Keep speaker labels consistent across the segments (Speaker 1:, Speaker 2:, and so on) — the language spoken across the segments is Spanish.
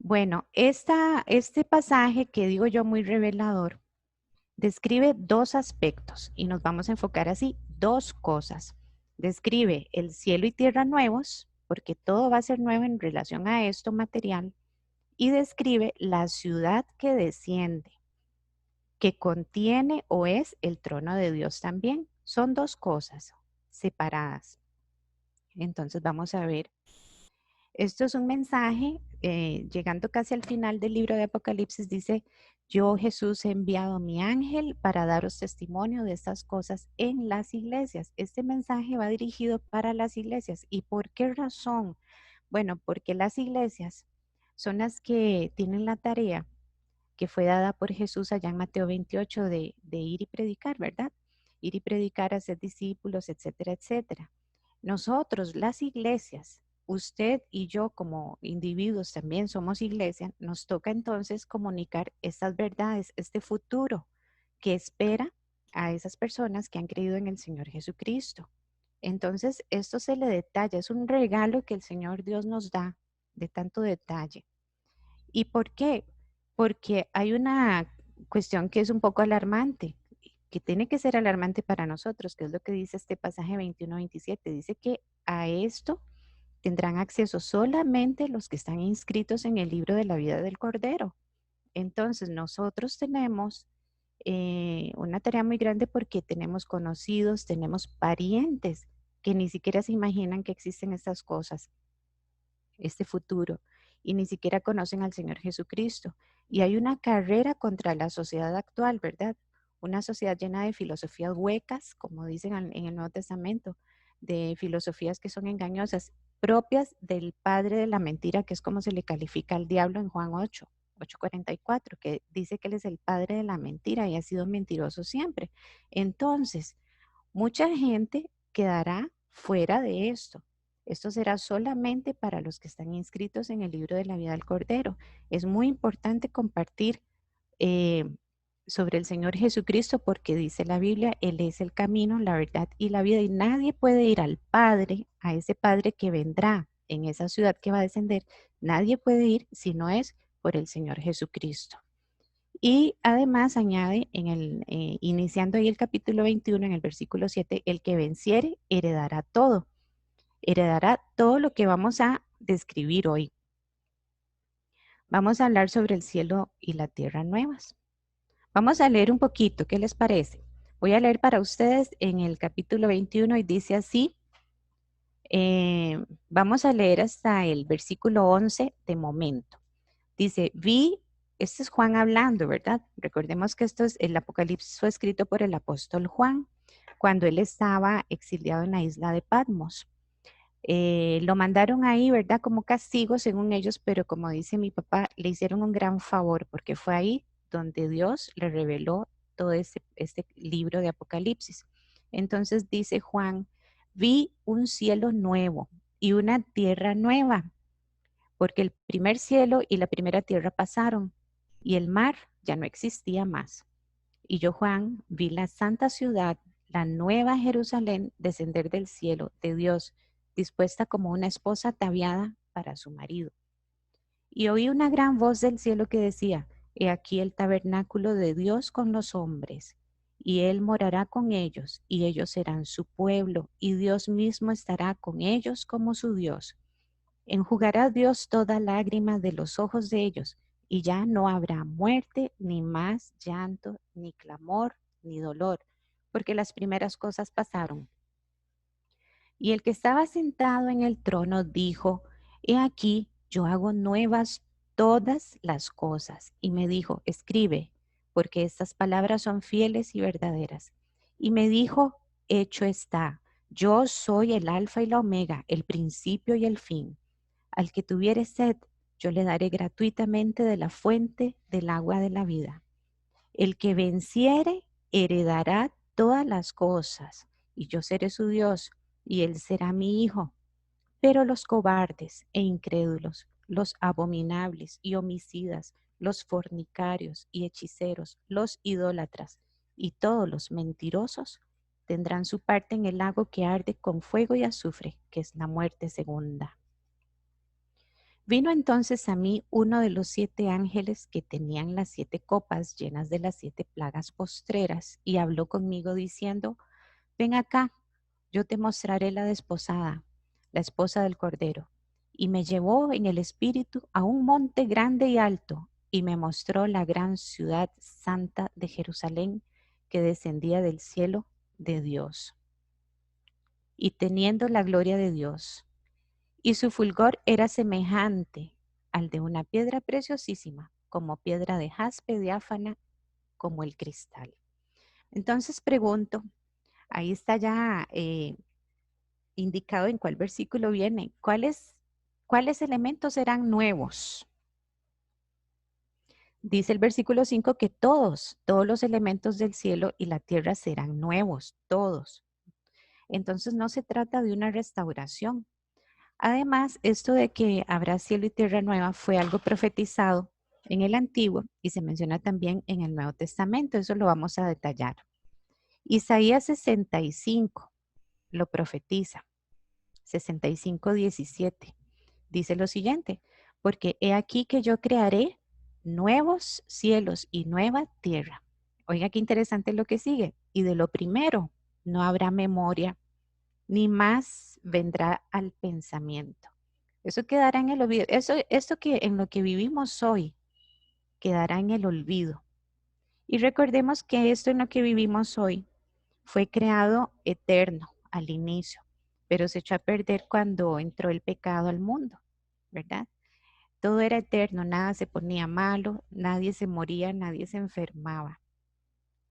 Speaker 1: Bueno, este pasaje que digo yo muy revelador, describe dos aspectos y nos vamos a enfocar así, dos cosas. Describe el cielo y tierra nuevos, porque todo va a ser nuevo en relación a esto material, y describe la ciudad que desciende, que contiene o es el trono de Dios también. Son dos cosas separadas. Entonces vamos a ver. Esto es un mensaje, llegando casi al final del libro de Apocalipsis, dice, yo Jesús he enviado a mi ángel para daros testimonio de estas cosas en las iglesias. Este mensaje va dirigido para las iglesias. ¿Y por qué razón? Bueno, porque las iglesias son las que tienen la tarea que fue dada por Jesús allá en Mateo 28 de ir y predicar, ¿verdad? Ir y predicar, hacer discípulos, etcétera, etcétera. Nosotros, las iglesias, usted y yo como individuos también somos iglesia, nos toca entonces comunicar estas verdades, este futuro que espera a esas personas que han creído en el Señor Jesucristo. Entonces, esto se le detalla, es un regalo que el Señor Dios nos da de tanto detalle. ¿Y por qué? Porque hay una cuestión que es un poco alarmante, que tiene que ser alarmante para nosotros, que es lo que dice este pasaje 21-27. Dice que a esto tendrán acceso solamente los que están inscritos en el libro de la vida del Cordero. Entonces, nosotros tenemos una tarea muy grande porque tenemos conocidos, tenemos parientes que ni siquiera se imaginan que existen estas cosas, este futuro, y ni siquiera conocen al Señor Jesucristo. Y hay una carrera contra la sociedad actual, ¿verdad? Una sociedad llena de filosofías huecas, como dicen en el Nuevo Testamento, de filosofías que son engañosas, propias del padre de la mentira, que es como se le califica al diablo en Juan 8:44, que dice que él es el padre de la mentira y ha sido mentiroso siempre. Entonces, mucha gente quedará fuera de esto. Esto será solamente para los que están inscritos en el libro de la vida del Cordero. Es muy importante compartir eh, sobre el Señor Jesucristo porque dice la Biblia, Él es el camino, la verdad y la vida y nadie puede ir al Padre, a ese Padre que vendrá en esa ciudad que va a descender. Nadie puede ir si no es por el Señor Jesucristo. Y además añade iniciando ahí el capítulo 21 en el versículo 7, el que venciere heredará todo lo que vamos a describir hoy. Vamos a hablar sobre el cielo y la tierra nuevas. Vamos a leer un poquito, ¿qué les parece? Voy a leer para ustedes en el capítulo 21 y dice así, vamos a leer hasta el versículo 11 de momento. Dice, este es Juan hablando, ¿verdad? Recordemos que el Apocalipsis fue escrito por el apóstol Juan cuando él estaba exiliado en la isla de Patmos. Lo mandaron ahí, ¿verdad? Como castigo según ellos, pero como dice mi papá, le hicieron un gran favor porque fue ahí donde Dios le reveló todo este libro de Apocalipsis. Entonces dice Juan, vi un cielo nuevo y una tierra nueva porque el primer cielo y la primera tierra pasaron, y el mar ya no existía más. Y yo, Juan, vi la santa ciudad, la nueva Jerusalén, descender del cielo de Dios, dispuesta como una esposa ataviada para su marido. Y oí una gran voz del cielo que decía, he aquí el tabernáculo de Dios con los hombres, y él morará con ellos, y ellos serán su pueblo, y Dios mismo estará con ellos como su Dios. Enjugará Dios toda lágrima de los ojos de ellos, y ya no habrá muerte, ni más llanto, ni clamor, ni dolor, porque las primeras cosas pasaron. Y el que estaba sentado en el trono dijo, he aquí, yo hago nuevas todas las cosas. Y me dijo, escribe, porque estas palabras son fieles y verdaderas. Y me dijo, hecho está, yo soy el alfa y la omega, el principio y el fin. Al que tuviere sed, yo le daré gratuitamente de la fuente del agua de la vida. El que venciere, heredará todas las cosas, y yo seré su Dios, y él será mi hijo. Pero los cobardes e incrédulos, los abominables y homicidas, los fornicarios y hechiceros, los idólatras y todos los mentirosos tendrán su parte en el lago que arde con fuego y azufre, que es la muerte segunda. Vino entonces a mí uno de los 7 ángeles que tenían las 7 copas llenas de las 7 plagas postreras y habló conmigo diciendo, ven acá, yo te mostraré la desposada, la esposa del Cordero. Y me llevó en el espíritu a un monte grande y alto y me mostró la gran ciudad santa de Jerusalén que descendía del cielo de Dios y teniendo la gloria de Dios. Y su fulgor era semejante al de una piedra preciosísima, como piedra de jaspe diáfana, como el cristal. Entonces pregunto, ahí está ya indicado en cuál versículo viene, ¿cuáles elementos serán nuevos? Dice el versículo 5 que todos los elementos del cielo y la tierra serán nuevos, todos. Entonces no se trata de una restauración. Además, esto de que habrá cielo y tierra nueva fue algo profetizado en el Antiguo y se menciona también en el Nuevo Testamento. Eso lo vamos a detallar. Isaías 65 lo profetiza. 65:17 dice lo siguiente, porque he aquí que yo crearé nuevos cielos y nueva tierra. Oiga, qué interesante lo que sigue. Y de lo primero no habrá memoria, ni más vendrá al pensamiento. Eso quedará en el olvido. Esto que en lo que vivimos hoy quedará en el olvido. Y recordemos que esto en lo que vivimos hoy fue creado eterno al inicio, pero se echó a perder cuando entró el pecado al mundo, ¿verdad? Todo era eterno, nada se ponía malo, nadie se moría, nadie se enfermaba.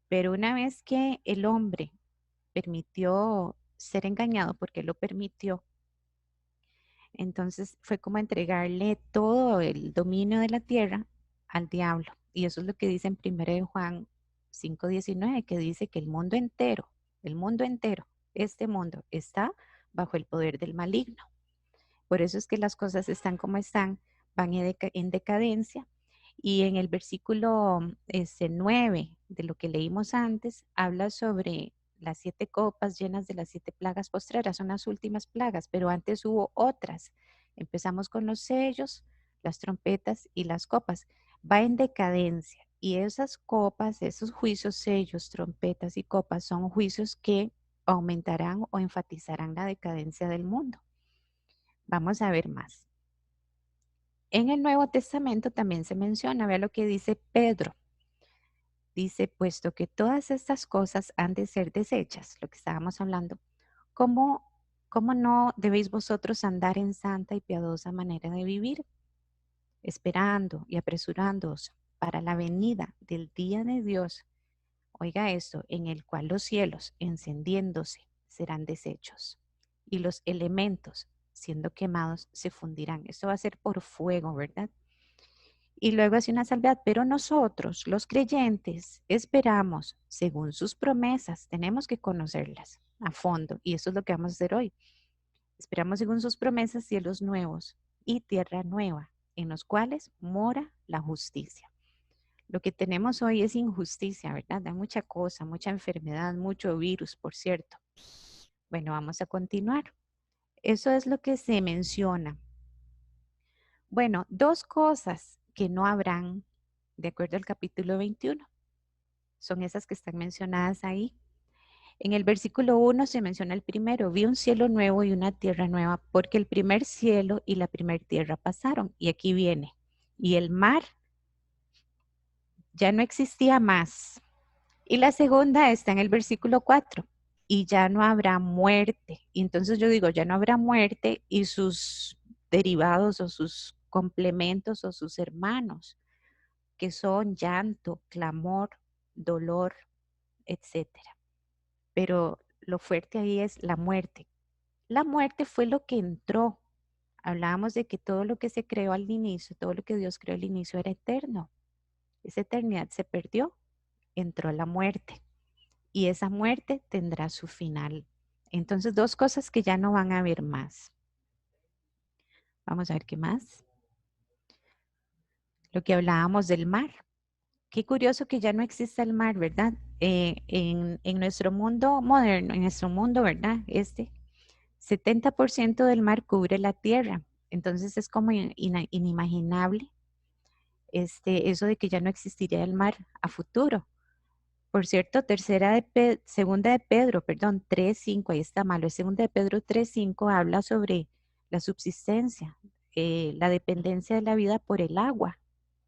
Speaker 1: Pero una vez que el hombre permitió ser engañado, porque lo permitió, entonces fue como entregarle todo el dominio de la tierra al diablo. Y eso es lo que dice en 1 Juan 5:19, que dice que el mundo entero, este mundo está bajo el poder del maligno. Por eso es que las cosas están como están, van en decadencia. Y en el versículo 9 de lo que leímos antes, habla sobre las 7 copas llenas de las 7 plagas postreras, son las últimas plagas, pero antes hubo otras. Empezamos con los sellos, las trompetas y las copas. Va en decadencia y esas copas, esos juicios, sellos, trompetas y copas son juicios que aumentarán o enfatizarán la decadencia del mundo. Vamos a ver más. En el Nuevo Testamento también se menciona, vea lo que dice Pedro. Dice, puesto que todas estas cosas han de ser desechas, lo que estábamos hablando, ¿cómo, cómo no debéis vosotros andar en santa y piadosa manera de vivir, esperando y apresurándoos para la venida del día de Dios? Oiga esto, en el cual los cielos, encendiéndose, serán deshechos, y los elementos, siendo quemados, se fundirán. Esto va a ser por fuego, ¿verdad? Y luego hace una salvedad, pero nosotros, los creyentes, esperamos según sus promesas, tenemos que conocerlas a fondo, y eso es lo que vamos a hacer hoy. Esperamos según sus promesas cielos nuevos y tierra nueva, en los cuales mora la justicia. Lo que tenemos hoy es injusticia, ¿verdad? Hay mucha cosa, mucha enfermedad, mucho virus, por cierto. Bueno, vamos a continuar. Eso es lo que se menciona. Bueno, 2 cosas que no habrán, de acuerdo al capítulo 21, son esas que están mencionadas ahí. En el versículo 1 se menciona el primero, vi un cielo nuevo y una tierra nueva, porque el primer cielo y la primera tierra pasaron. Y aquí viene, y el mar ya no existía más. Y la segunda está en el versículo 4, y ya no habrá muerte. Y entonces yo digo, ya no habrá muerte y sus derivados o sus complementos o sus hermanos, que son llanto, clamor, dolor, etcétera. Pero lo fuerte ahí es la muerte. La muerte fue lo que entró. Hablábamos de que todo lo que se creó al inicio, todo lo que Dios creó al inicio era eterno. Esa eternidad se perdió, entró la muerte y esa muerte tendrá su final. Entonces, 2 cosas que ya no van a haber más. Vamos a ver qué más. Lo que hablábamos del mar. Qué curioso que ya no exista el mar, ¿verdad? En nuestro mundo moderno, en nuestro mundo, ¿verdad? 70% del mar cubre la tierra Entonces es como inimaginable eso de que ya no existiría el mar a futuro. Por cierto, segunda de Pedro, perdón, 3:5, ahí está malo, segunda de Pedro 3:5 habla sobre la subsistencia, la dependencia de la vida por el agua.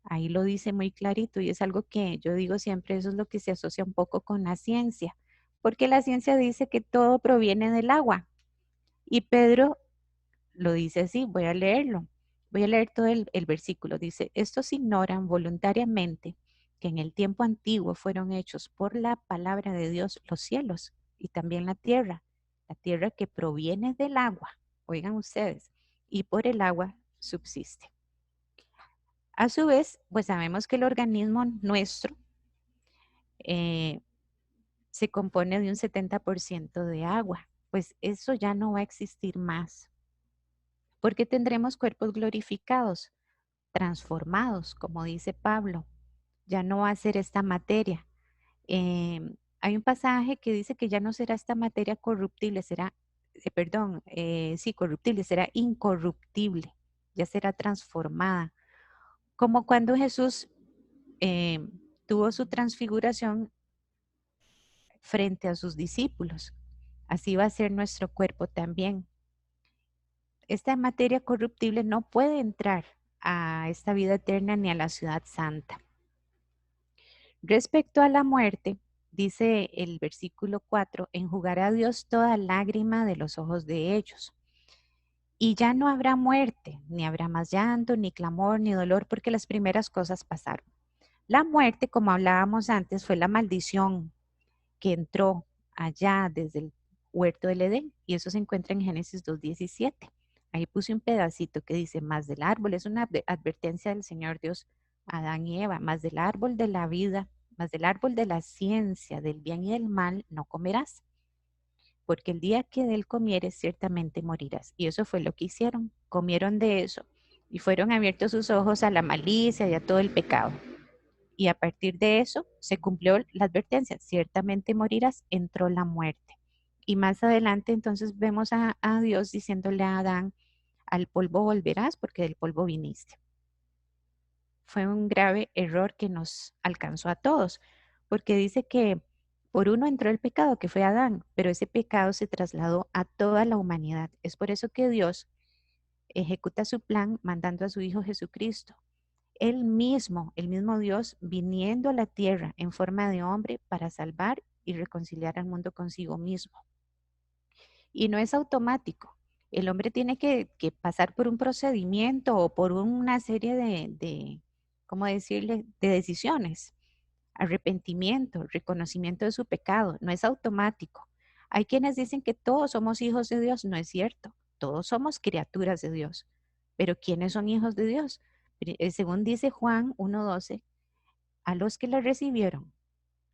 Speaker 1: Ahí lo dice muy clarito y es algo que yo digo siempre, eso es lo que se asocia un poco con la ciencia, porque la ciencia dice que todo proviene del agua y Pedro lo dice así, voy a leerlo. Voy a leer todo el versículo. Dice, estos ignoran voluntariamente que en el tiempo antiguo fueron hechos por la palabra de Dios los cielos y también la tierra que proviene del agua, oigan ustedes, y por el agua subsiste. A su vez, pues sabemos que el organismo nuestro eh, se compone de un 70% de agua, pues eso ya no va a existir más, porque tendremos cuerpos glorificados, transformados, como dice Pablo. Ya no va a ser esta materia. Hay un pasaje que dice que ya no será esta materia corruptible, será, sí, corruptible, será incorruptible, ya será transformada. Como cuando Jesús eh, tuvo su transfiguración frente a sus discípulos. Así va a ser nuestro cuerpo también. Esta materia corruptible no puede entrar a esta vida eterna ni a la ciudad santa. Respecto a la muerte, dice el versículo 4, enjugará Dios toda lágrima de los ojos de ellos. Y ya no habrá muerte, ni habrá más llanto, ni clamor, ni dolor, porque las primeras cosas pasaron. La muerte, como hablábamos antes, fue la maldición que entró allá desde el huerto del Edén, y eso se encuentra en Génesis 2:17. Ahí puse un pedacito que dice, más del árbol, es una advertencia del Señor Dios a Adán y Eva, más del árbol de la vida, más del árbol de la ciencia, del bien y del mal, no comerás, porque el día que de él comieres, ciertamente morirás. Y eso fue lo que hicieron, comieron de eso y fueron abiertos sus ojos a la malicia y a todo el pecado. Y a partir de eso se cumplió la advertencia, ciertamente morirás, entró la muerte. Y más adelante entonces vemos a Dios diciéndole a Adán, al polvo volverás porque del polvo viniste. Fue un grave error que nos alcanzó a todos, porque dice que por uno entró el pecado, que fue Adán, pero ese pecado se trasladó a toda la humanidad. Es por eso que Dios ejecuta su plan mandando a su Hijo Jesucristo. El mismo Dios, viniendo a la tierra en forma de hombre para salvar y reconciliar al mundo consigo mismo. Y no es automático. El hombre tiene que pasar por un procedimiento o por una serie ¿cómo decirle?, de decisiones. Arrepentimiento, reconocimiento de su pecado. No es automático. Hay quienes dicen que todos somos hijos de Dios. No es cierto. Todos somos criaturas de Dios. Pero ¿quiénes son hijos de Dios? Según dice Juan 1:12, a los que le recibieron,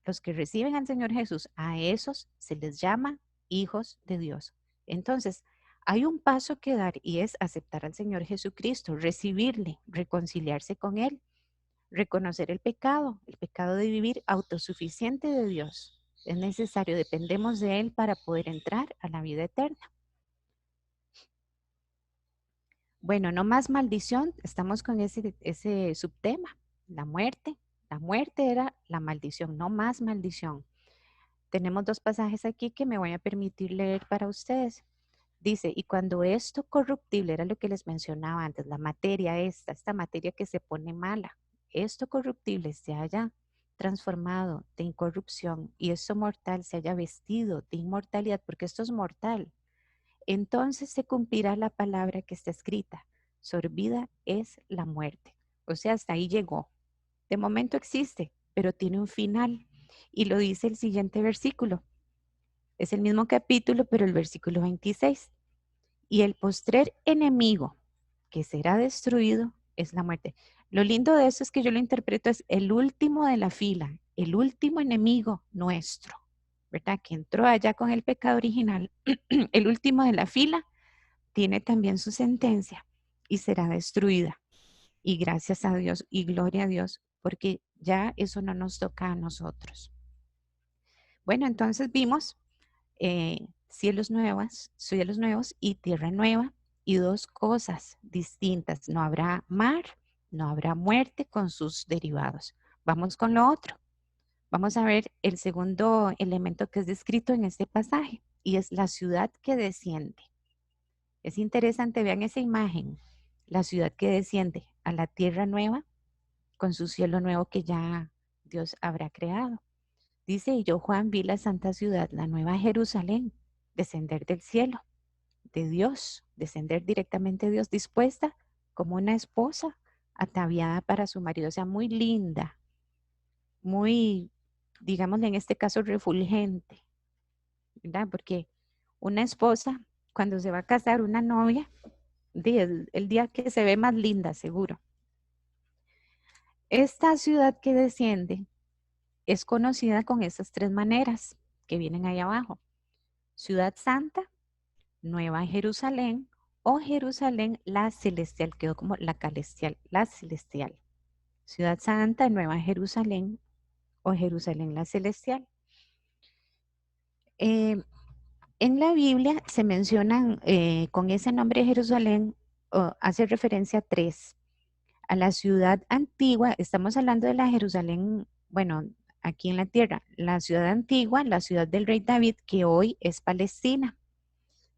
Speaker 1: los que reciben al Señor Jesús, a esos se les llama hijos de Dios. Entonces, hay un paso que dar y es aceptar al Señor Jesucristo, recibirle, reconciliarse con Él, reconocer el pecado de vivir autosuficiente de Dios. Es necesario, dependemos de Él para poder entrar a la vida eterna. Bueno, no más maldición, estamos con ese subtema, la muerte. La muerte era la maldición, no más maldición. Tenemos dos pasajes aquí que me voy a permitir leer para ustedes. Dice, y cuando esto corruptible, era lo que les mencionaba antes, la materia esta materia que se pone mala, esto corruptible se haya transformado de incorrupción y esto mortal se haya vestido de inmortalidad, porque esto es mortal, entonces se cumplirá la palabra que está escrita, sorbida es la muerte. O sea, hasta ahí llegó. De momento existe, pero tiene un final. Y lo dice el siguiente versículo. Es el mismo capítulo, pero el versículo 26. Y el postrer enemigo que será destruido es la muerte. Lo lindo de eso es que yo lo interpreto es el último de la fila, el último enemigo nuestro, ¿verdad? Que entró allá con el pecado original, el último de la fila tiene también su sentencia y será destruida. Y gracias a Dios y gloria a Dios, porque ya eso no nos toca a nosotros. Bueno, entonces vimos cielos nuevos y tierra nueva, y dos cosas distintas. No habrá mar, no habrá muerte con sus derivados. Vamos con lo otro. Vamos a ver el segundo elemento que es descrito en este pasaje y es la ciudad que desciende. Es interesante, vean esa imagen, la ciudad que desciende a la tierra nueva con su cielo nuevo que ya Dios habrá creado. Dice, y yo Juan vi la santa ciudad, la nueva Jerusalén, descender del cielo, de Dios, descender directamente de Dios, dispuesta como una esposa ataviada para su marido, o sea, muy linda, muy, digamos en este caso, refulgente, ¿verdad? Porque una esposa, cuando se va a casar, una novia, el día que se ve más linda, seguro. Esta ciudad que desciende es conocida con esas tres maneras que vienen ahí abajo. Ciudad Santa, Nueva Jerusalén o Jerusalén la Celestial, quedó como la Celestial, la Celestial. Ciudad Santa, Nueva Jerusalén o Jerusalén la Celestial. En la Biblia se mencionan con ese nombre Jerusalén, hace referencia a tres. A la ciudad antigua, estamos hablando de la Jerusalén, bueno, aquí en la tierra, la ciudad antigua, la ciudad del rey David, que hoy es Palestina.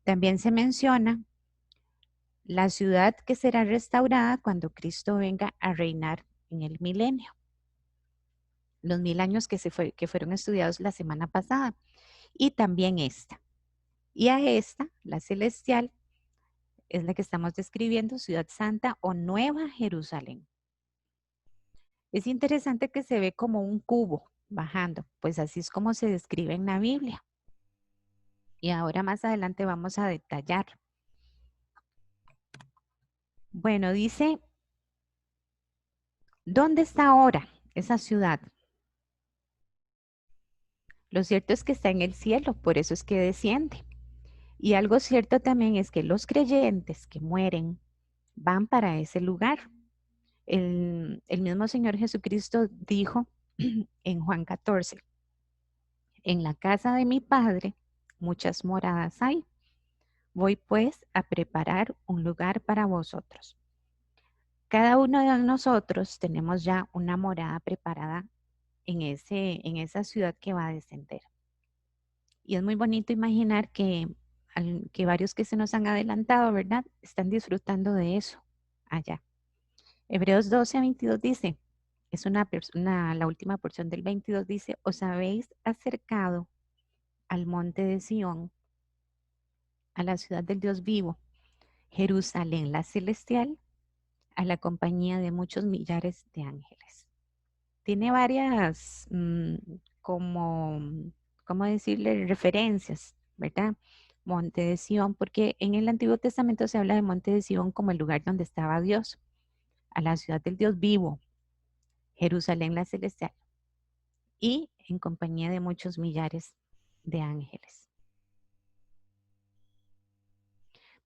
Speaker 1: También se menciona la ciudad que será restaurada cuando Cristo venga a reinar en el milenio. Los 1000 años que fueron estudiados la semana pasada. Y también esta. Y a esta, la celestial, es la que estamos describiendo, Ciudad Santa o Nueva Jerusalén. Es interesante que se ve como un cubo bajando, pues así es como se describe en la Biblia. Y ahora más adelante vamos a detallar. Bueno, dice, ¿dónde está ahora esa ciudad? Lo cierto es que está en el cielo, por eso es que desciende. Y algo cierto también es que los creyentes que mueren van para ese lugar. El mismo Señor Jesucristo dijo en Juan 14, en la casa de mi Padre muchas moradas hay. Voy pues a preparar un lugar para vosotros. Cada uno de nosotros tenemos ya una morada preparada en esa ciudad que va a descender. Y es muy bonito imaginar que varios que se nos han adelantado, ¿verdad? Están disfrutando de eso allá. Hebreos 12:22 dice, la última porción del 22 dice, os habéis acercado al monte de Sión, a la ciudad del Dios vivo, Jerusalén la celestial, a la compañía de muchos millares de ángeles. Tiene varias, como, ¿cómo decirle? Referencias, ¿verdad? Monte de Sión, porque en el Antiguo Testamento se habla de Monte de Sión como el lugar donde estaba Dios, a la ciudad del Dios vivo, Jerusalén la celestial, y en compañía de muchos millares de ángeles.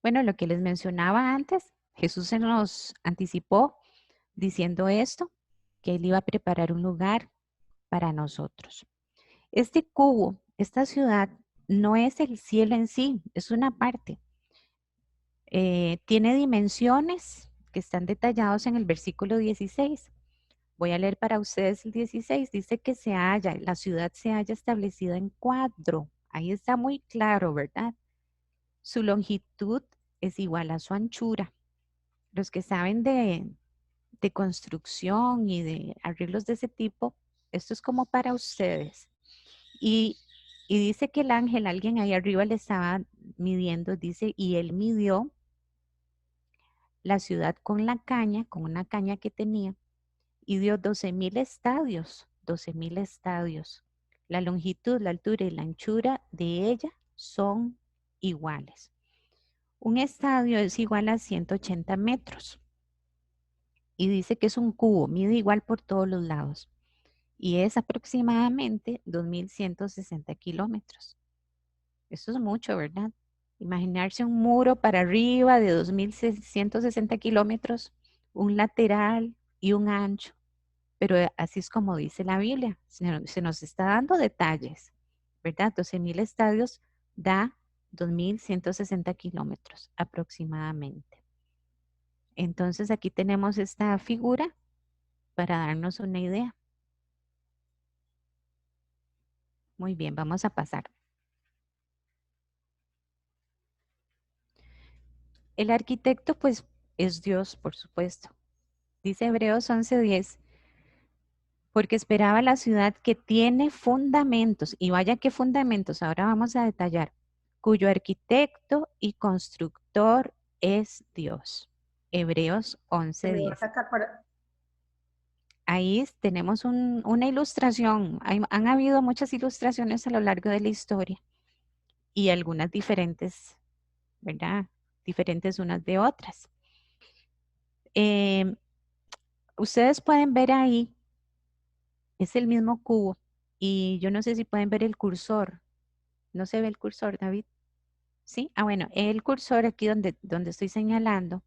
Speaker 1: Bueno, lo que les mencionaba antes, Jesús se nos anticipó diciendo esto, que Él iba a preparar un lugar para nosotros. Este cubo, esta ciudad, no es el cielo en sí, es una parte. Tiene dimensiones que están detallados en el versículo 16. Voy a leer para ustedes el 16. Dice que la ciudad se halla establecida en cuadro. Ahí está muy claro, ¿verdad? Su longitud es igual a su anchura. Los que saben de construcción y de arreglos de ese tipo, esto es como para ustedes. Y, y dice que el ángel, alguien ahí arriba le estaba midiendo, dice, y él midió la ciudad con una caña que tenía, y dio 12,000 estadios, 12,000 estadios. La longitud, la altura y la anchura de ella son iguales. Un estadio es igual a 180 metros. Y dice que es un cubo, mide igual por todos los lados. Y es aproximadamente 2,160 kilómetros. Eso es mucho, ¿verdad? Imaginarse un muro para arriba de 2,160 kilómetros, un lateral y un ancho. Pero así es como dice la Biblia. Se nos está dando detalles, ¿verdad? 12,000 estadios da 2.160 kilómetros aproximadamente. Entonces aquí tenemos esta figura para darnos una idea. Muy bien, vamos a pasar. El arquitecto pues es Dios, por supuesto. Dice Hebreos 11:10, porque esperaba la ciudad que tiene fundamentos, y vaya qué fundamentos, ahora vamos a detallar, cuyo arquitecto y constructor es Dios. Hebreos
Speaker 2: Me voy a
Speaker 1: 11:10.
Speaker 2: sacar para...
Speaker 1: Ahí tenemos una ilustración. Han habido muchas ilustraciones a lo largo de la historia y algunas diferentes, ¿verdad? Diferentes unas de otras. Em, Ustedes pueden ver ahí, es el mismo cubo y yo no sé si pueden ver el cursor. ¿No se ve el cursor, David? ¿Sí? Ah, bueno, el cursor aquí donde estoy señalando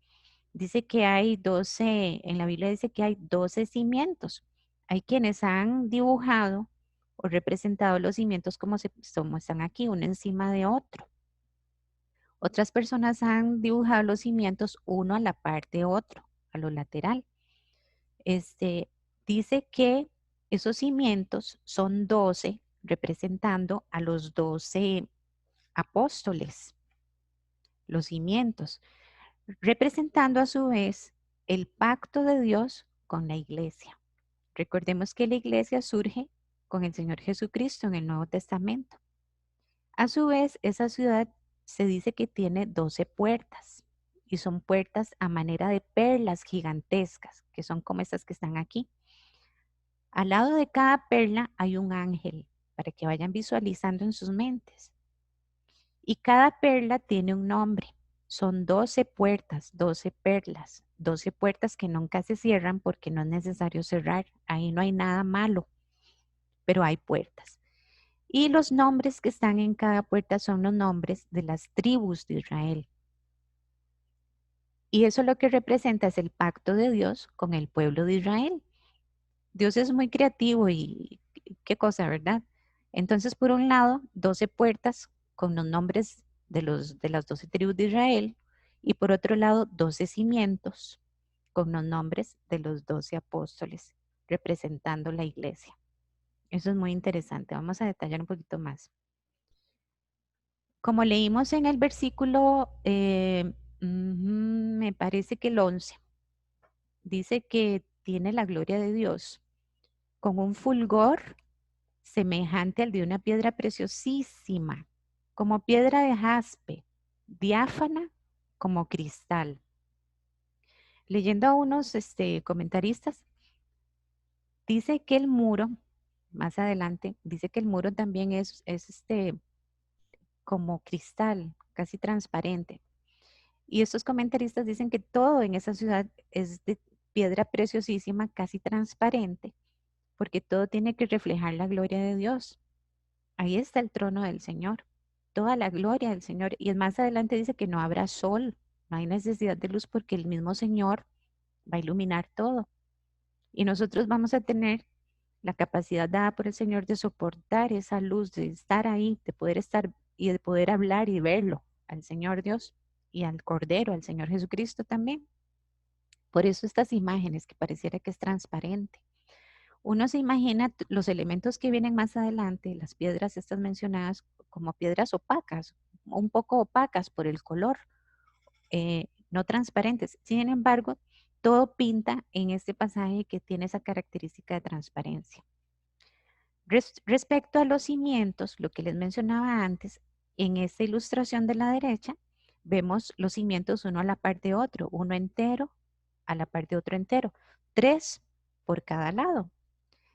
Speaker 1: dice que hay 12, en la Biblia dice que hay 12 cimientos. Hay quienes han dibujado o representado los cimientos como están aquí, uno encima de otro. Otras personas han dibujado los cimientos uno a la par de otro, a lo lateral. Dice que esos cimientos son 12, representando a los 12 apóstoles, los cimientos, representando a su vez el pacto de Dios con la iglesia. Recordemos que la iglesia surge con el Señor Jesucristo en el Nuevo Testamento. A su vez, esa ciudad se dice que tiene 12 puertas y son puertas a manera de perlas gigantescas, que son como estas que están aquí. Al lado de cada perla hay un ángel para que vayan visualizando en sus mentes. Y cada perla tiene un nombre. Son 12 puertas, 12 perlas, 12 puertas que nunca se cierran porque no es necesario cerrar. Ahí no hay nada malo, pero hay puertas. Y los nombres que están en cada puerta son los nombres de las tribus de Israel. Y eso lo que representa es el pacto de Dios con el pueblo de Israel. Dios es muy creativo y qué cosa, ¿verdad? Entonces, por un lado, 12 puertas con los nombres de las 12 tribus de Israel y por otro lado, 12 cimientos con los nombres de los 12 apóstoles representando la iglesia. Eso es muy interesante. Vamos a detallar un poquito más. Como leímos en el versículo, me parece que el 11, dice que tiene la gloria de Dios con un fulgor semejante al de una piedra preciosísima, como piedra de jaspe, diáfana como cristal. Leyendo a unos comentaristas, dice que el muro, más adelante, dice que el muro también es como cristal, casi transparente. Y estos comentaristas dicen que todo en esa ciudad es de piedra preciosísima, casi transparente, porque todo tiene que reflejar la gloria de Dios. Ahí está el trono del Señor, toda la gloria del Señor. Y más adelante dice que no habrá sol, no hay necesidad de luz porque el mismo Señor va a iluminar todo. Y nosotros vamos a tener la capacidad dada por el Señor de soportar esa luz, de estar ahí, de poder estar y de poder hablar y verlo al Señor Dios y al Cordero, al Señor Jesucristo también. Por eso estas imágenes que pareciera que es transparente. Uno se imagina los elementos que vienen más adelante, las piedras estas mencionadas como piedras opacas, un poco opacas por el color, no transparentes. Sin embargo, todo pinta en este pasaje que tiene esa característica de transparencia. Respecto a los cimientos, lo que les mencionaba antes, en esta ilustración de la derecha, vemos los cimientos uno a la par de otro, uno entero a la par de otro entero, 3 por cada lado.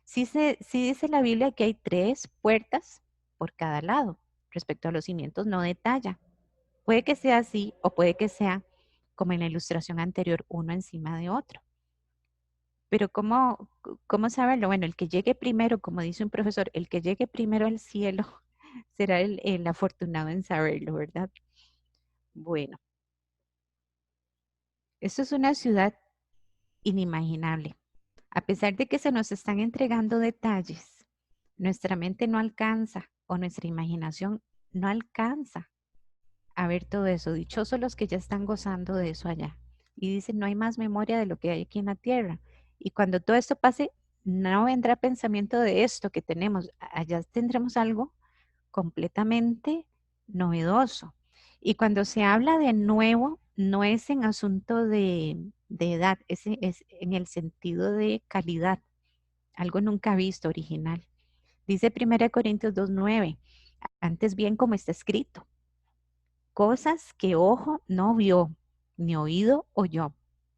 Speaker 1: Sí, sí dice la Biblia que hay 3 puertas por cada lado. Respecto a los cimientos no detalla. Puede que sea así o puede que sea como en la ilustración anterior, uno encima de otro. Pero ¿cómo saberlo? Bueno, el que llegue primero, como dice un profesor, el que llegue primero al cielo será el afortunado en saberlo, ¿verdad? Bueno, esto es una ciudad inimaginable. A pesar de que se nos están entregando detalles, nuestra mente no alcanza o nuestra imaginación no alcanza a ver todo eso. Dichosos los que ya están gozando de eso allá. Y dice, no hay más memoria de lo que hay aquí en la tierra. Y cuando todo esto pase, no vendrá pensamiento de esto que tenemos. Allá tendremos algo completamente novedoso. Y cuando se habla de nuevo, no es en asunto de edad, es en el sentido de calidad, algo nunca visto, original. Dice 1 Corintios 2:9, antes bien como está escrito, cosas que ojo no vio, ni oído oyó,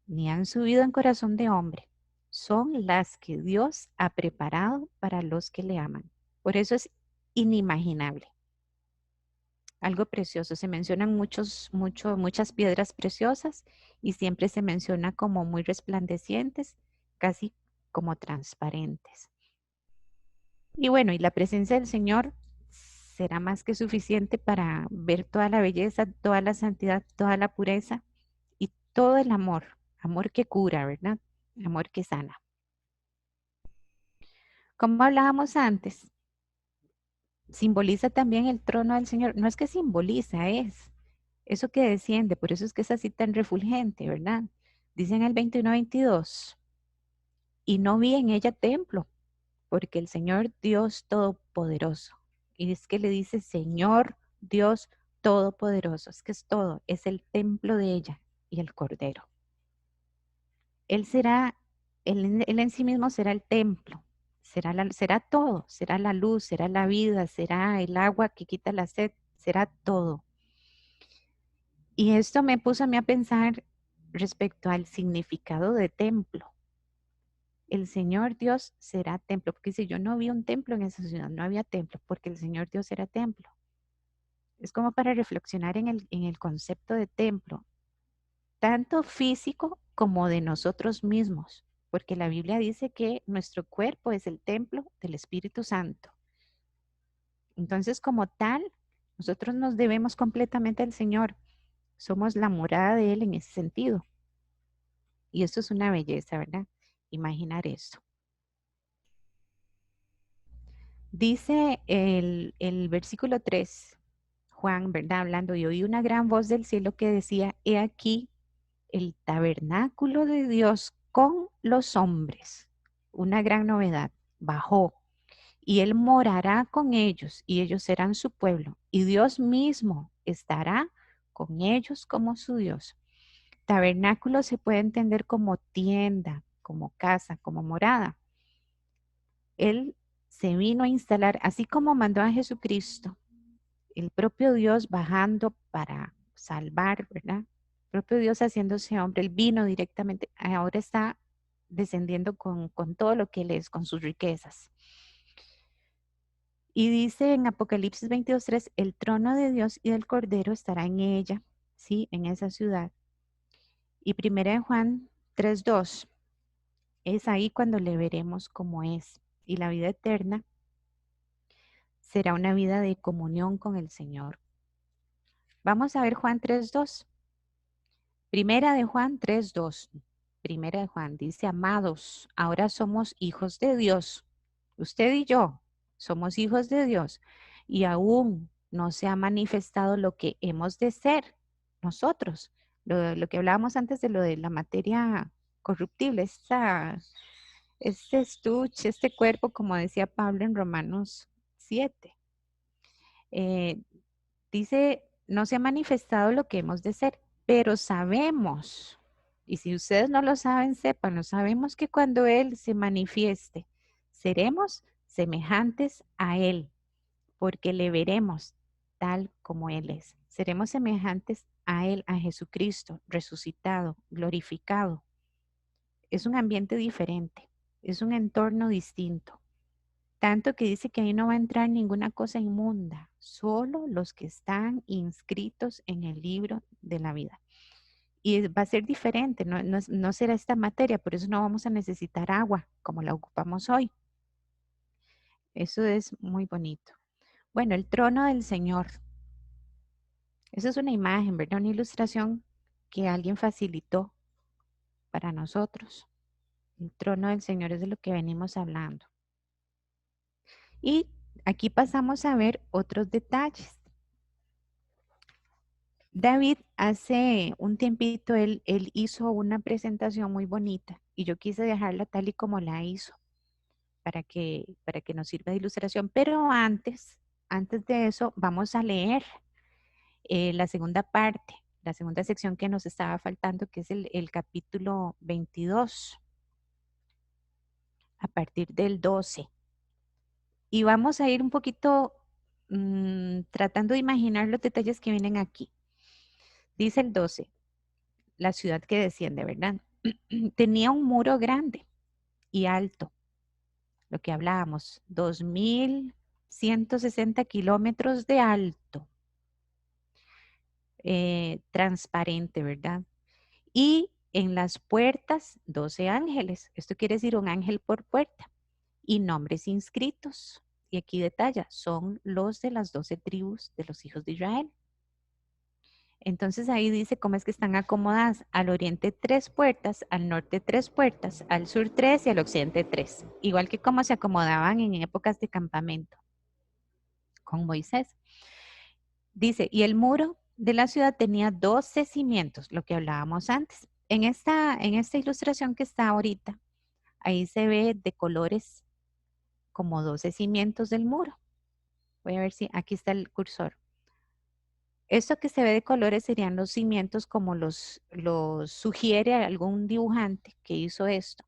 Speaker 1: ni han subido en corazón de hombre, son las que Dios ha preparado para los que le aman. Por eso es inimaginable. Algo precioso. Se mencionan muchas piedras preciosas y siempre se menciona como muy resplandecientes, casi como transparentes. Y bueno, y la presencia del Señor será más que suficiente para ver toda la belleza, toda la santidad, toda la pureza y todo el amor. Amor que cura, ¿verdad? Amor que sana. Como hablábamos antes, simboliza también el trono del Señor. No es que simboliza, es eso que desciende. Por eso es que es así tan refulgente, ¿verdad? Dice en el 21-22, y no vi en ella templo, porque el Señor Dios Todopoderoso. Y es que le dice Señor Dios Todopoderoso. Es que es todo, es el templo de ella y el Cordero. Él será, él en sí mismo será el templo, será todo, será la luz, será la vida, será el agua que quita la sed, será todo. Y esto me puso a mí a pensar respecto al significado de templo. El Señor Dios será templo, porque si yo no vi un templo en esa ciudad, no había templo, porque el Señor Dios era templo. Es como para reflexionar en el concepto de templo, tanto físico como de nosotros mismos, porque la Biblia dice que nuestro cuerpo es el templo del Espíritu Santo. Entonces, como tal, nosotros nos debemos completamente al Señor. Somos la morada de Él en ese sentido. Y esto es una belleza, ¿verdad? Imaginar esto. Dice el versículo 3, Juan, ¿verdad? Hablando, y oí una gran voz del cielo que decía, he aquí el tabernáculo de Dios con los hombres. Una gran novedad. Bajó y Él morará con ellos y ellos serán su pueblo y Dios mismo estará con ellos como su Dios. Tabernáculo se puede entender como tienda, como casa, como morada. Él se vino a instalar, así como mandó a Jesucristo, el propio Dios bajando para salvar, ¿verdad? El propio Dios haciéndose hombre, Él vino directamente, ahora está descendiendo con todo lo que Él es, con sus riquezas. Y dice en Apocalipsis 22:3, el trono de Dios y del Cordero estará en ella, ¿sí? En esa ciudad. Y primera de Juan 3:2, es ahí cuando le veremos cómo es. Y la vida eterna será una vida de comunión con el Señor. Vamos a ver Juan 3:2. Primera de Juan 3:2. Primera de Juan dice, amados, ahora somos hijos de Dios. Usted y yo somos hijos de Dios y aún no se ha manifestado lo que hemos de ser nosotros. Lo que hablábamos antes de lo de la materia corruptible, este estuche, este cuerpo, como decía Pablo en Romanos 7. Eh, Dice, no se ha manifestado lo que hemos de ser, pero sabemos, y si ustedes no lo saben, sépanlo, sabemos que cuando Él se manifieste, seremos semejantes a Él, porque le veremos tal como Él es. Seremos semejantes a Él, a Jesucristo, resucitado, glorificado. Es un ambiente diferente, es un entorno distinto. Tanto que dice que ahí no va a entrar ninguna cosa inmunda, solo los que están inscritos en el libro de la vida. Y va a ser diferente, no será esta materia, por eso no vamos a necesitar agua como la ocupamos hoy. Eso es muy bonito. Bueno, el trono del Señor. Eso es una imagen, ¿verdad? Una ilustración que alguien facilitó para nosotros. El trono del Señor es de lo que venimos hablando. Y aquí pasamos a ver otros detalles. David hace un tiempito, él hizo una presentación muy bonita y yo quise dejarla tal y como la hizo para que nos sirva de ilustración. Pero antes de eso, vamos a leer la segunda parte, la segunda sección que nos estaba faltando, que es el capítulo 22, a partir del 12. Y vamos a ir un poquito tratando de imaginar los detalles que vienen aquí. Dice el 12, la ciudad que desciende, ¿verdad? Tenía un muro grande y alto, lo que hablábamos, 2160 kilómetros de alto, transparente, ¿verdad? Y en las puertas, 12 ángeles. Esto quiere decir un ángel por puerta. Y nombres inscritos. Y aquí detalla, son los de las 12 tribus de los hijos de Israel. Entonces ahí dice cómo es que están acomodadas. Al oriente 3 puertas, al norte 3 puertas, al sur 3 y al occidente 3. Igual que cómo se acomodaban en épocas de campamento con Moisés. Dice, y el muro de la ciudad tenía 12 cimientos, lo que hablábamos antes. En esta ilustración que está ahorita, ahí se ve de colores como 12 cimientos del muro. Voy a ver si aquí está el cursor. Esto que se ve de colores serían los cimientos como los sugiere algún dibujante que hizo esto,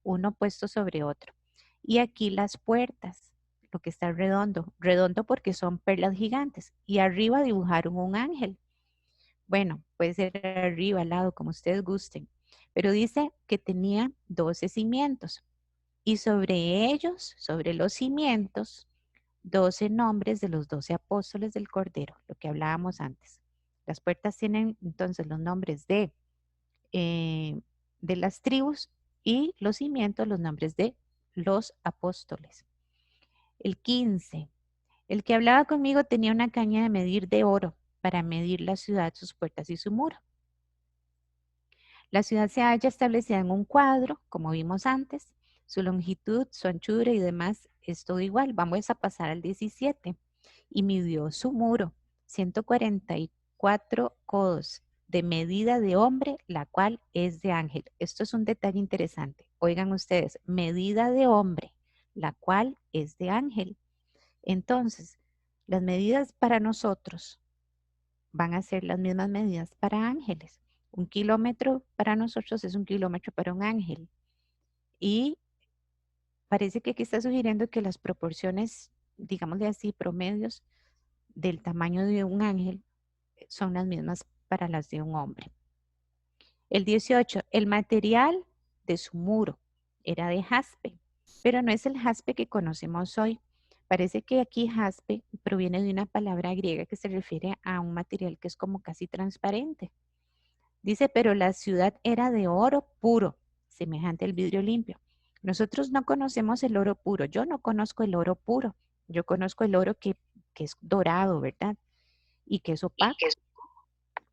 Speaker 1: uno puesto sobre otro. Y aquí las puertas, lo que está redondo, redondo porque son perlas gigantes. Y arriba dibujaron un ángel. Bueno, puede ser arriba, al lado, como ustedes gusten. Pero dice que tenía 12 cimientos. Y sobre ellos, sobre los cimientos, 12 nombres de los 12 apóstoles del Cordero, lo que hablábamos antes. Las puertas tienen entonces los nombres de las tribus y los cimientos, los nombres de los apóstoles. El 15. El que hablaba conmigo tenía una caña de medir de oro para medir la ciudad, sus puertas y su muro. La ciudad se halla establecida en un cuadro, como vimos antes. Su longitud, su anchura y demás es todo igual. Vamos a pasar al 17. Y midió su muro, 144 codos de medida de hombre, la cual es de ángel. Esto es un detalle interesante. Oigan ustedes, medida de hombre, la cual es de ángel. Entonces, las medidas para nosotros van a ser las mismas medidas para ángeles. 1 kilómetro para nosotros es 1 kilómetro para un ángel. Y parece que aquí está sugiriendo que las proporciones, digámosle así, promedios del tamaño de un ángel son las mismas para las de un hombre. El 18, el material de su muro era de jaspe, pero no es el jaspe que conocemos hoy. Parece que aquí jaspe proviene de una palabra griega que se refiere a un material que es como casi transparente. Dice, pero la ciudad era de oro puro, semejante al vidrio limpio. Nosotros no conocemos el oro puro. Yo no conozco el oro puro. Yo conozco el oro que es dorado, ¿verdad? Y que es opaco.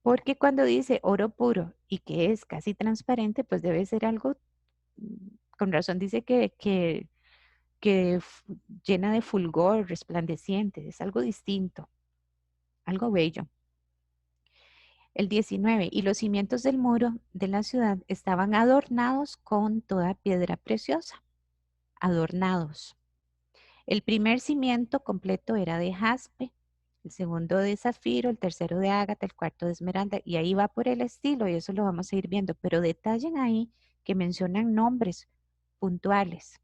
Speaker 1: Porque cuando dice oro puro y que es casi transparente, pues debe ser algo, con razón dice que llena de fulgor, resplandeciente. Es algo distinto, algo bello. El 19, y los cimientos del muro de la ciudad estaban adornados con toda piedra preciosa, adornados. El primer cimiento completo era de jaspe, el segundo de zafiro, el tercero de ágata, el cuarto de esmeralda, y ahí va por el estilo, y eso lo vamos a ir viendo, pero detallen ahí que mencionan nombres puntuales.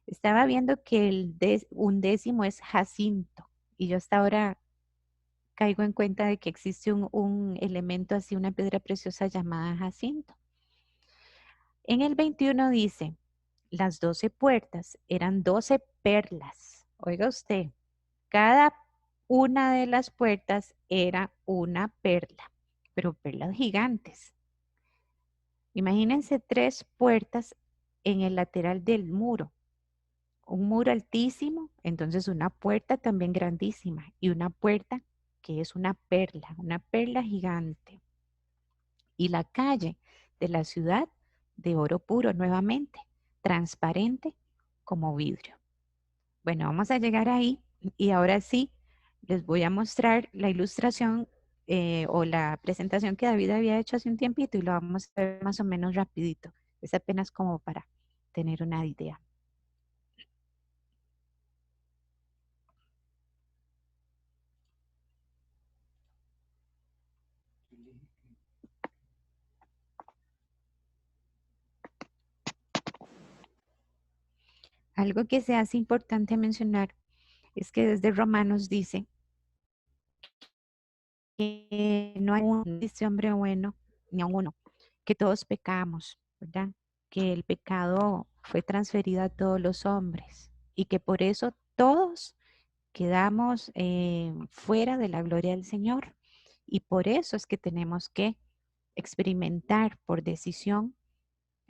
Speaker 1: Estaba viendo que el undécimo es jacinto, y yo hasta ahora caigo en cuenta de que existe un elemento así, una piedra preciosa llamada jacinto. En el 21 dice, las 12 puertas eran 12 perlas. Oiga usted, cada una de las puertas era una perla, pero perlas gigantes. Imagínense 3 puertas en el lateral del muro. Un muro altísimo, entonces una puerta también grandísima y una puerta que es una perla gigante. Y la calle de la ciudad de oro puro nuevamente, transparente como vidrio. Bueno, vamos a llegar ahí y ahora sí les voy a mostrar la ilustración o la presentación que David había hecho hace un tiempito y lo vamos a ver más o menos rapidito. Es apenas como para tener una idea. Algo que se hace importante mencionar es que desde Romanos dice que no hay un dice hombre bueno, ni a uno, que todos pecamos, ¿verdad? Que el pecado fue transferido a todos los hombres y que por eso todos quedamos fuera de la gloria del Señor. Y por eso es que tenemos que experimentar por decisión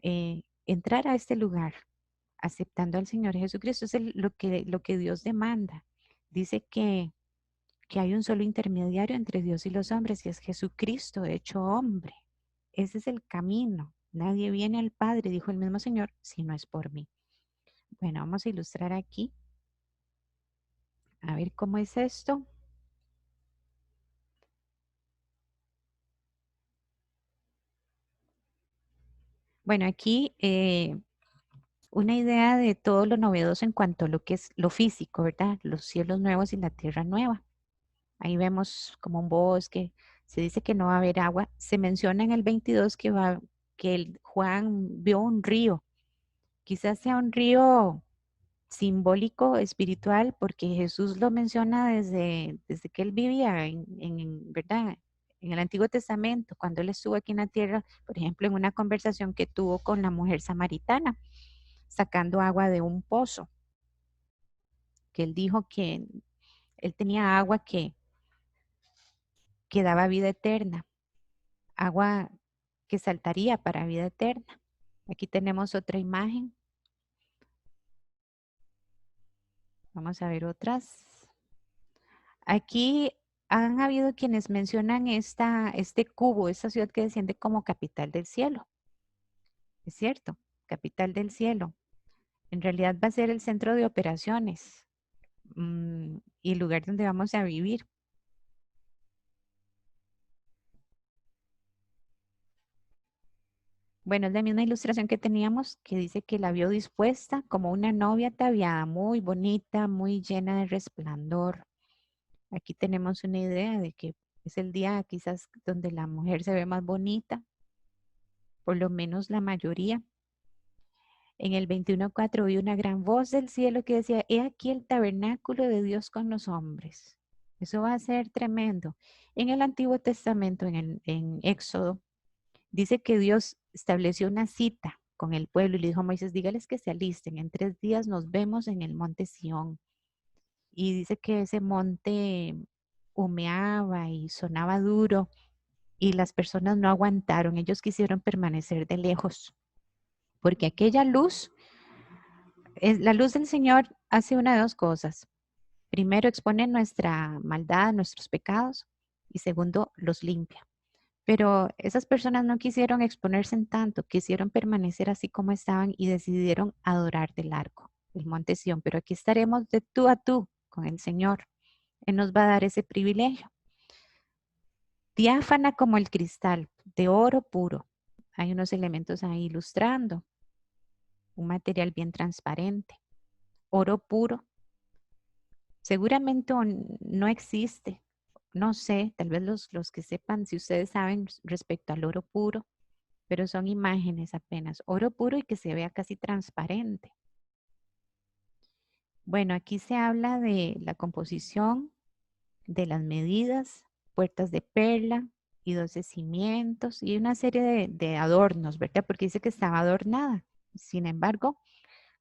Speaker 1: entrar a este lugar, aceptando al Señor Jesucristo. Es lo que Dios demanda. Dice que hay un solo intermediario entre Dios y los hombres y es Jesucristo hecho hombre. Ese es el camino. Nadie viene al Padre, dijo el mismo Señor, si no es por mí. Bueno, vamos a ilustrar aquí. A ver cómo es esto. Bueno, aquí una idea de todo lo novedoso en cuanto a lo que es lo físico, ¿verdad? Los cielos nuevos y la tierra nueva. Ahí vemos como un bosque. Se dice que no va a haber agua. Se menciona en el 22 que Juan vio un río. Quizás sea un río simbólico, espiritual, porque Jesús lo menciona desde que él vivía ¿verdad? En el Antiguo Testamento, cuando él estuvo aquí en la tierra, por ejemplo, en una conversación que tuvo con la mujer samaritana, sacando agua de un pozo, que él dijo que él tenía agua que daba vida eterna, agua que saltaría para vida eterna. Aquí tenemos otra imagen. Vamos a ver otras. Aquí han habido quienes mencionan este cubo, esta ciudad que desciende como capital del cielo. Es cierto, capital del cielo. En realidad va a ser el centro de operaciones y el lugar donde vamos a vivir. Bueno, es la misma ilustración que teníamos que dice que la vio dispuesta como una novia ataviada, muy bonita, muy llena de resplandor. Aquí tenemos una idea de que es el día quizás donde la mujer se ve más bonita, por lo menos la mayoría. En el 21:4 vi una gran voz del cielo que decía, he aquí el tabernáculo de Dios con los hombres. Eso va a ser tremendo. En el Antiguo Testamento, en Éxodo, dice que Dios estableció una cita con el pueblo y le dijo a Moisés, dígales que se alisten, en 3 días nos vemos en el monte Sión. Y dice que ese monte humeaba y sonaba duro y las personas no aguantaron, ellos quisieron permanecer de lejos, porque aquella luz, la luz del Señor hace una de dos cosas. Primero, expone nuestra maldad, nuestros pecados, y segundo, los limpia. Pero esas personas no quisieron exponerse en tanto, quisieron permanecer así como estaban y decidieron adorar de largo el monte Sión. Pero aquí estaremos de tú a tú con el Señor. Él nos va a dar ese privilegio. Diáfana como el cristal, de oro puro. Hay unos elementos ahí ilustrando. Un material bien transparente. Oro puro. Seguramente no existe. No sé, tal vez los que sepan, si ustedes saben respecto al oro puro, pero son imágenes apenas. Oro puro y que se vea casi transparente. Bueno, aquí se habla de la composición, de las medidas, puertas de perla y 12 cimientos y una serie de adornos, ¿verdad? Porque dice que estaba adornada. Sin embargo,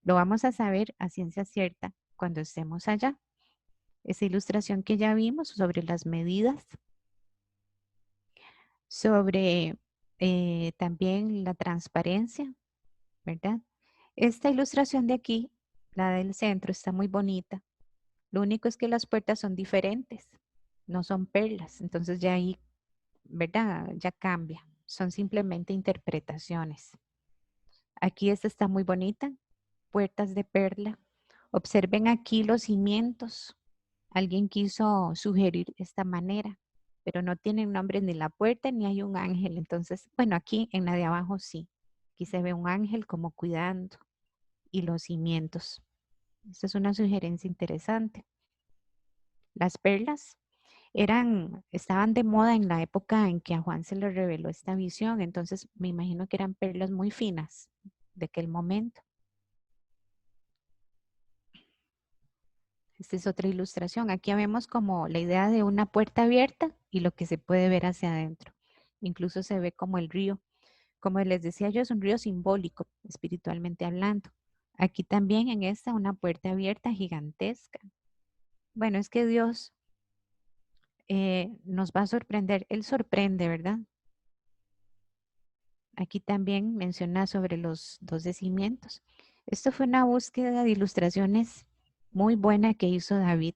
Speaker 1: lo vamos a saber a ciencia cierta cuando estemos allá. Esa ilustración que ya vimos sobre las medidas, sobre también la transparencia, ¿verdad? Esta ilustración de aquí, la del centro, está muy bonita. Lo único es que las puertas son diferentes, no son perlas. Entonces ya ahí, ¿verdad? Ya cambia. Son simplemente interpretaciones. Aquí esta está muy bonita, puertas de perla. Observen aquí los cimientos. Alguien quiso sugerir esta manera, pero no tienen nombre ni la puerta ni hay un ángel. Entonces, bueno, aquí en la de abajo sí. Aquí se ve un ángel como cuidando y los cimientos. Esta es una sugerencia interesante. Las perlas estaban de moda en la época en que a Juan se le reveló esta visión, entonces me imagino que eran perlas muy finas de aquel momento. Esta es otra ilustración. Aquí vemos como la idea de una puerta abierta y lo que se puede ver hacia adentro. Incluso se ve como el río. Como les decía yo, es un río simbólico, espiritualmente hablando. Aquí también en esta una puerta abierta gigantesca. Bueno, es que Dios nos va a sorprender. Él sorprende, ¿verdad? Aquí también menciona sobre los 12 cimientos. Esto fue una búsqueda de ilustraciones muy buena que hizo David.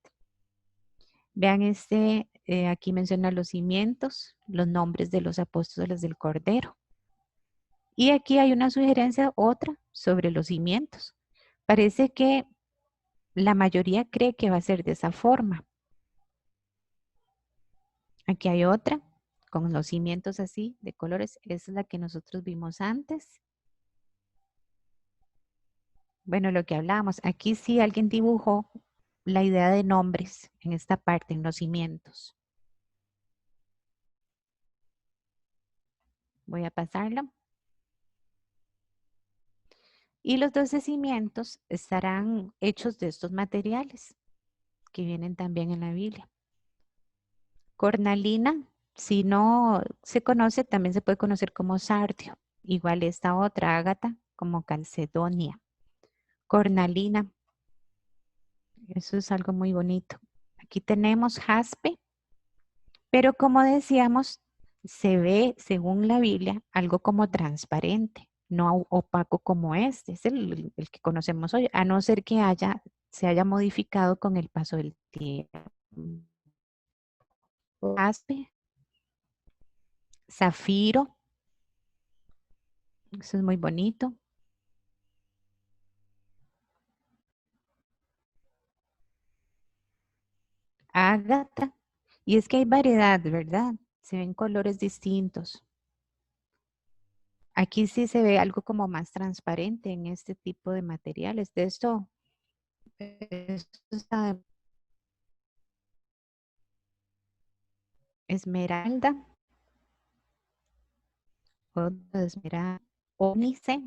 Speaker 1: Vean aquí menciona los cimientos, los nombres de los apóstoles del Cordero. Y aquí hay una sugerencia, otra, sobre los cimientos. Parece que la mayoría cree que va a ser de esa forma. Aquí hay otra, con los cimientos así, de colores. Esa es la que nosotros vimos antes. Bueno, lo que hablábamos, aquí sí alguien dibujó la idea de nombres en esta parte, en los cimientos. Voy a pasarlo. Y los 12 cimientos estarán hechos de estos materiales que vienen también en la Biblia. Cornalina, si no se conoce, también se puede conocer como sardio. Igual esta otra, ágata, como calcedonia. Cornalina, eso es algo muy bonito. Aquí tenemos jaspe, pero como decíamos, se ve, según la Biblia, algo como transparente, no opaco como este. Es el que conocemos hoy, a no ser que se haya modificado con el paso del tiempo. Jaspe, zafiro, eso es muy bonito. Ágata, y es que hay variedad, ¿verdad? Se ven colores distintos. Aquí sí se ve algo como más transparente en este tipo de materiales. De esto está esmeralda, otra esmeralda, ónice,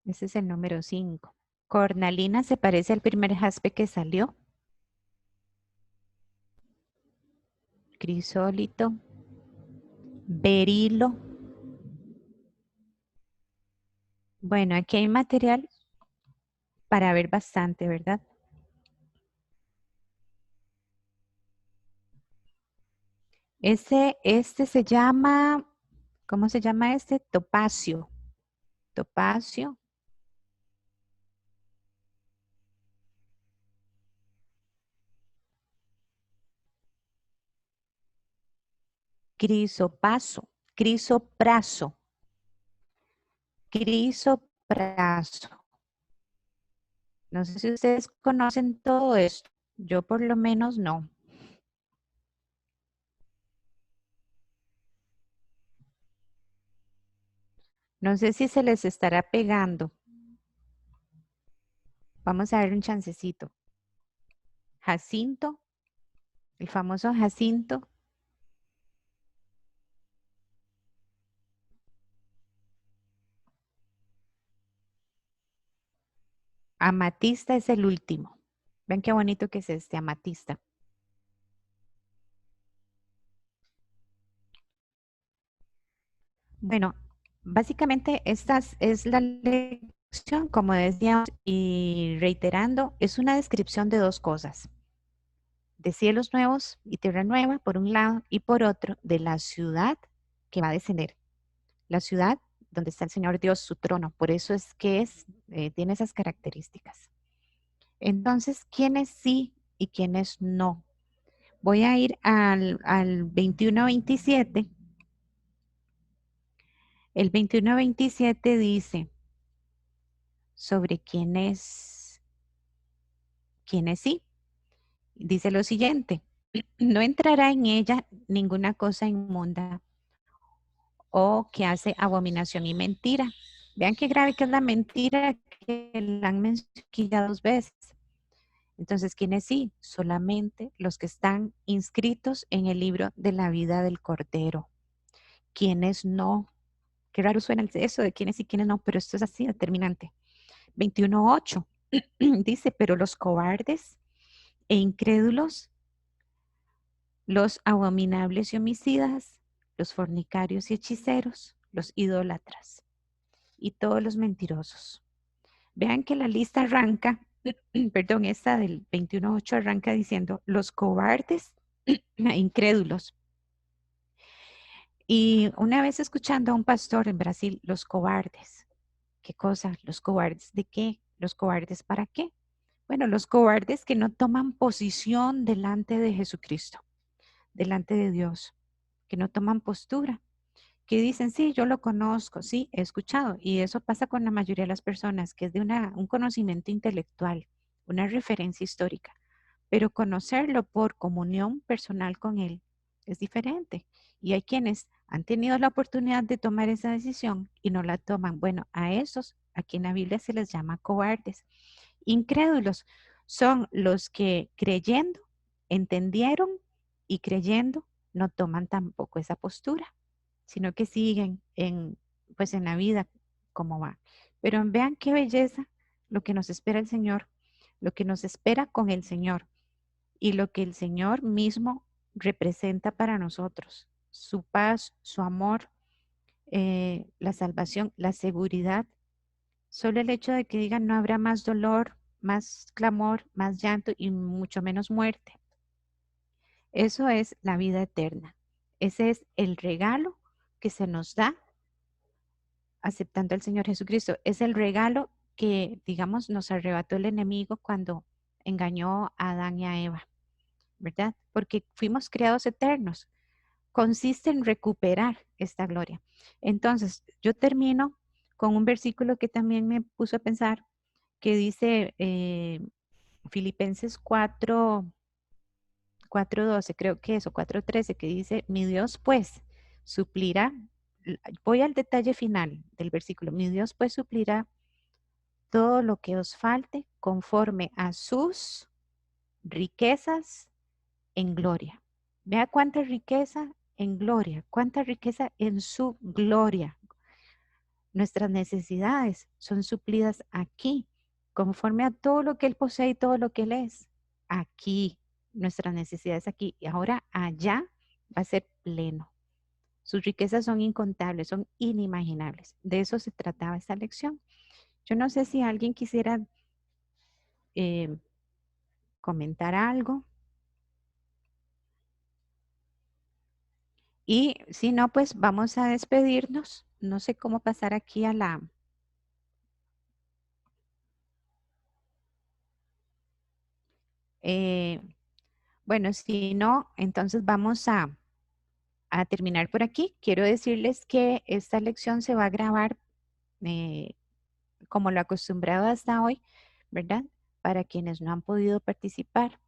Speaker 1: ese es el número 5. Cornalina se parece al primer jaspe que salió. Crisólito, berilo. Bueno, aquí hay material para ver bastante, ¿verdad? Este se llama, ¿cómo se llama este? Topacio. Topacio, crisopaso, crisopraso, crisopraso. No sé si ustedes conocen todo esto. Yo por lo menos no. No sé si se les estará pegando. Vamos a ver un chancecito. Jacinto, el famoso Jacinto. Amatista es el último. Ven qué bonito que es este amatista. Bueno, básicamente esta es la lección, como decíamos y reiterando, es una descripción de dos cosas. De cielos nuevos y tierra nueva, por un lado, y por otro, de la ciudad que va a descender. La ciudad donde está el Señor Dios, su trono. Por eso es que tiene esas características. Entonces, ¿quiénes sí y quiénes no? Voy a ir al 21-27. El 21-27 dice sobre quiénes sí. Dice lo siguiente. No entrará en ella ninguna cosa inmunda o que hace abominación y mentira. Vean qué grave que es la mentira, que la han mencionado aquí ya 2 veces. Entonces, ¿quiénes sí? Solamente los que están inscritos en el libro de la vida del Cordero. ¿Quiénes no? Qué raro suena eso de quiénes y quiénes no, pero esto es así determinante. 21:8 dice, pero los cobardes e incrédulos, los abominables y homicidas, los fornicarios y hechiceros, los idólatras y todos los mentirosos. Vean que la lista arranca, perdón, esta del 21:8 arranca diciendo los cobardes e incrédulos. Y una vez escuchando a un pastor en Brasil, los cobardes. ¿Qué cosa? ¿Los cobardes de qué? ¿Los cobardes para qué? Bueno, los cobardes que no toman posición delante de Jesucristo, delante de Dios, que no toman postura, que dicen, sí, yo lo conozco, sí, he escuchado. Y eso pasa con la mayoría de las personas, que es de un conocimiento intelectual, una referencia histórica. Pero conocerlo por comunión personal con Él es diferente. Y hay quienes han tenido la oportunidad de tomar esa decisión y no la toman. Bueno, a esos, aquí en la Biblia se les llama cobardes. Incrédulos son los que creyendo, entendieron y creyendo no toman tampoco esa postura, sino que siguen pues en la vida como va. Pero vean qué belleza lo que nos espera el Señor, lo que nos espera con el Señor y lo que el Señor mismo representa para nosotros. Su paz, su amor, la salvación, la seguridad. Solo el hecho de que digan no habrá más dolor, más clamor, más llanto y mucho menos muerte. Eso es la vida eterna. Ese es el regalo que se nos da aceptando al Señor Jesucristo. Es el regalo que, digamos, nos arrebató el enemigo cuando engañó a Adán y a Eva, ¿verdad? Porque fuimos creados eternos. Consiste en recuperar esta gloria. Entonces, yo termino con un versículo que también me puso a pensar, que dice Filipenses 4:12, creo que eso, 4:13, que dice, mi Dios pues suplirá, voy al detalle final del versículo, mi Dios pues suplirá todo lo que os falte conforme a sus riquezas en gloria. Vea cuánta riqueza en gloria, cuánta riqueza en su gloria. Nuestras necesidades son suplidas aquí, conforme a todo lo que Él posee y todo lo que Él es. Aquí, nuestras necesidades aquí. Y ahora allá va a ser pleno. Sus riquezas son incontables, son inimaginables. De eso se trataba esta lección. Yo no sé si alguien quisiera eh, comentar algo. Y si no, pues vamos a despedirnos. No sé cómo pasar aquí a la... eh, bueno, si no, entonces vamos a terminar por aquí. Quiero decirles que esta lección se va a grabar eh, como lo acostumbrado hasta hoy, ¿verdad? Para quienes no han podido participar.